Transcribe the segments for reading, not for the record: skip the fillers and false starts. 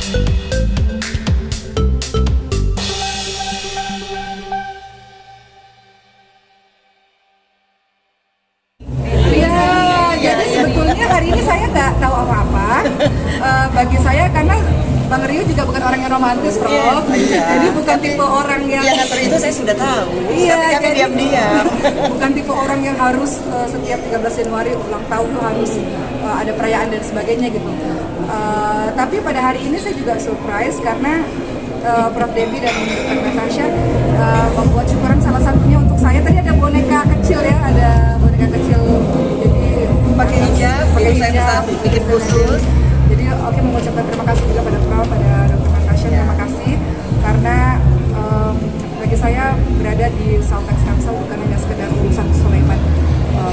Jadi sebetulnya hari ini saya nggak tahu apa-apa. Bagi saya karena Bang Rio juga bukan orang yang romantis, Prof. Jadi bukan tipe orang yang itu saya sudah tahu. Iya, tapi kami diam-diam. Bukan tipe orang yang harus setiap 13 Januari ulang tahun tuh harus ada perayaan dan sebagainya gitu. Tapi pada hari ini saya juga surprise karena Prof. Debbie dan Dr. Natasha membuat syukuran salah satunya untuk saya. Tadi ada boneka kecil ya, ada boneka kecil. Jadi pakai hijab, saya bisa bikin khusus. Jadi mengucapkan terima kasih juga pada Prof, pada Dr. Natasha, terima kasih karena bagi saya berada di Saltex Stem Cell bukan hanya sekedar urusan Sulaiman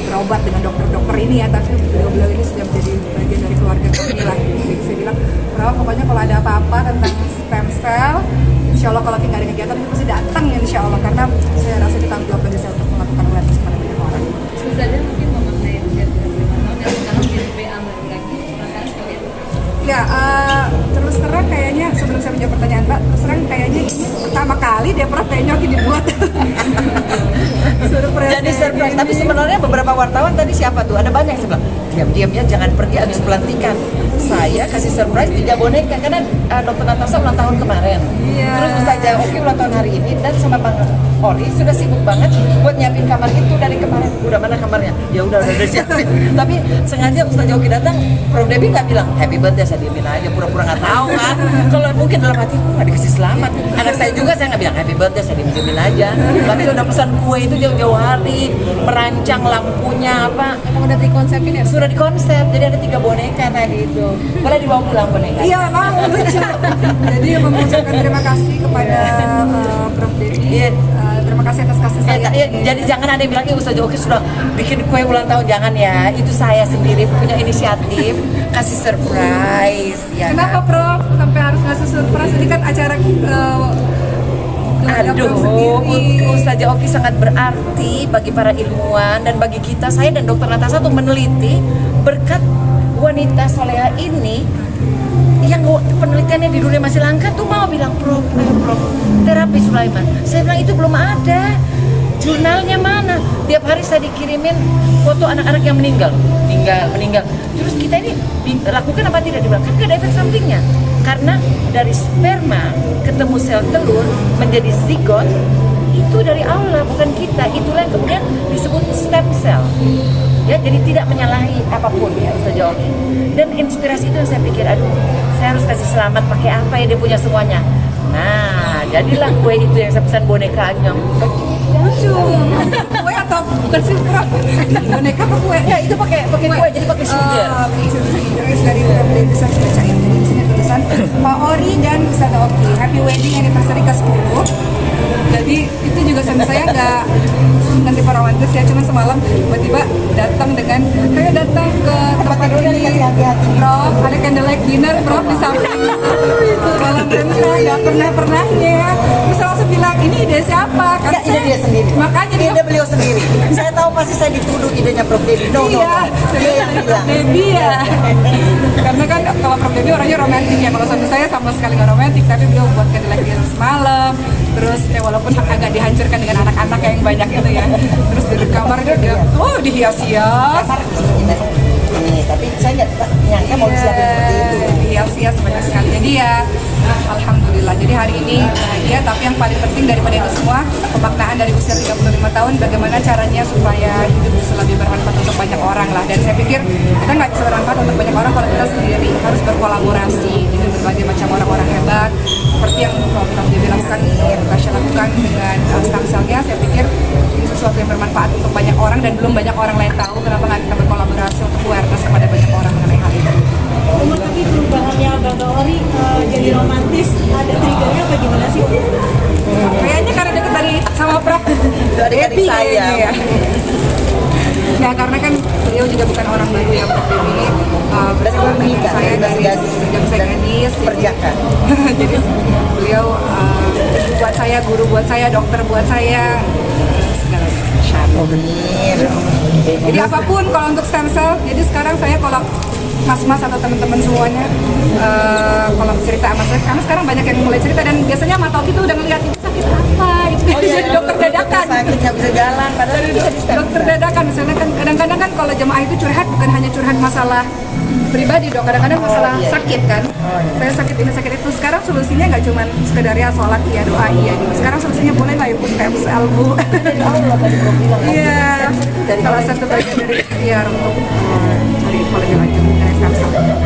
berobat dengan dokter-dokter ini ya, tapi beliau ini sudah menjadi bagian dari keluarga kami lah. Jadi saya bilang, Prof, pokoknya kalau ada apa-apa tentang stem cell, insya Allah kalau kita ada kegiatan kita pasti datang ya, insya Allah, karena saya rasa kita tanggung jawab bagi saya untuk melakukan awareness kepada banyak orang. Sebenarnya mungkin memaknai usia 35 tahun dan sekarang jadi PA baru lagi, perasaan seperti itu? Ya, terus terang kayaknya sebelum saya menjawab pertanyaan Mbak, terus terang kayaknya ini pertama kali dia Prof kayaknya dibuat surprise. Jadi surprise, tapi sebenarnya beberapa wartawan tadi siapa tuh? Ada banyak yang bilang, diam-diam ya, jangan pergi habis pelantikan. Saya kasih surprise 3 boneka karena Dr. Natasha ulang tahun kemarin. Terus Ustazah Oki ulang tahun hari ini dan sama Bang Ori sudah sibuk banget buat nyiapin kamar itu dari kemarin. Udah mana kamarnya? Ya udah siapin. Tapi sengaja Ustazah Oki datang, Prof. Debbie nggak bilang happy birthday, saya diemin aja, pura-pura nggak tahu kan. Kalau mungkin dalam hati kok nggak dikasih selamat. Anak saya juga saya nggak bilang happy birthday, saya diemin aja. Tapi udah pesan kue itu jauh-jauh hari, merancang lampunya apa. Emang udah dikonsepin ya? Sudah dikonsep, jadi ada 3 boneka tadi itu. Boleh dibawa pulang boneka? Iya, mau, lucu. Jadi mengucapkan terima kasih kepada Prof. Debbie. Terima kasih atas kasih sayang. Jadi jangan ada yang bilang, Ustazah Oki sudah bikin kue ulang tahun, jangan ya. Itu saya sendiri punya inisiatif kasih surprise. Ya Kenapa kan? Prof sampai harus ngasih surprise? Ini kan acara Ustazah Oki sangat berarti bagi para ilmuwan dan bagi kita, saya dan Dr. Natasha untuk meneliti berkat wanita soleha ini yang penelitiannya di dunia masih langka tuh mau bilang, Prof, terapi Sulaiman. Saya bilang itu belum ada. Jurnalnya mana? Tiap hari saya dikirimin foto anak-anak yang meninggal. Terus kita ini lakukan apa tidak? Dibilang kan gak ada efek sampingnya. Karena dari sperma ketemu sel telur menjadi zigot, itu dari Allah, bukan kita. Itulah yang kemudian disebut stem cell. Ya, jadi tidak menyalahi apapun ya Ustazah Oki. Dan inspirasi itu yang saya pikir, aduh, saya harus kasih selamat pakai apa ya, dia punya semuanya. Nah, jadilah kue itu yang saya pesan bonekanya. lucu. Kue atau bukan sih Prof? Boneka apa kue? Ya, itu pakai kue, jadi pakai sugar. Terus dari Prof Debbie saya bacain di sini tulisan Pak Ori dan Ustazah Oki, happy wedding anniversary ke-10. Jadi itu juga sama saya nggak nanti para romantis ya, cuma semalam tiba-tiba datang dengan kayak datang ke tempat ini Prof, ada candlelight dinner Prof di samping kolam renang, nggak pernahnya. Terus saya langsung bilang ini ide siapa? Kan Ide dia sendiri. Makanya ide beliau sendiri. Saya tahu pasti saya dituduh idenya Prof Debbie. Iya, Dia yang bilang. Debbie ya. Karena kan kalau Prof Debbie orangnya romantis ya. Kalau suami saya sama sekali nggak romantis, tapi beliau buat candlelight dinner semalam. Terus ya walaupun agak dihancurkan dengan anak-anak yang banyak itu ya. Terus di kamar dia, oh dihias-hias. Ini, tapi saya nggak nyangka mau disiapin seperti itu. Dihias-hias banyak sekali. Jadi ya, alhamdulillah. Jadi hari ini bahagia, tapi yang paling penting daripada itu semua, pemaknaan dari usia 35 tahun, bagaimana caranya supaya hidup bisa lebih bermanfaat untuk banyak orang lah. Dan saya pikir kita nggak bisa bermanfaat untuk banyak orang kalau kita sendiri harus berkolaborasi dengan berbagai macam orang-orang hebat. Seperti yang Prof Debbie lakukan, Natasha lakukan dengan stem cell-nya, saya pikir ini sesuatu yang bermanfaat untuk banyak orang dan belum banyak orang lain tahu. Kenapa nggak kita berkolaborasi untuk awareness kepada banyak orang mengenai hal itu. Umur tapi perubahannya Bang Ori jadi romantis, ada triggernya apa gimana sih? Kayaknya karena deket dari sama Prof Adik-adik saya. ya. Ya karena kan beliau juga bukan orang baru ya, Prof Debbie ini bersama dengan saya dari sejak saya gadis Perjaka. jadi beliau ibu buat saya, guru buat saya, dokter buat saya, segala macam. Jadi apapun kalau untuk stem cell, jadi sekarang saya kalau mas-mas atau teman-teman semuanya kalau cerita maksudnya karena sekarang banyak yang mulai cerita dan biasanya mata Oki tuh udah ngeliat ibu sakit apa ibu dokter dadakan sakit nggak bisa jalan padahal bisa di dokter dadakan misalnya kan kadang-kadang kan kalau jemaah itu curhat bukan hanya curhat masalah pribadi dong, kadang-kadang masalah sakit kan. Saya sakit ini sakit itu. Sekarang solusinya nggak cuma sekedar ya sholat iya doa iya gitu. Sekarang solusinya boleh nggak ibu stempsel bu? dari Allah tadi bro bilang Iya. Salah satu bagian dari ikhtiar untuk cari pola lanjut dari stempsel.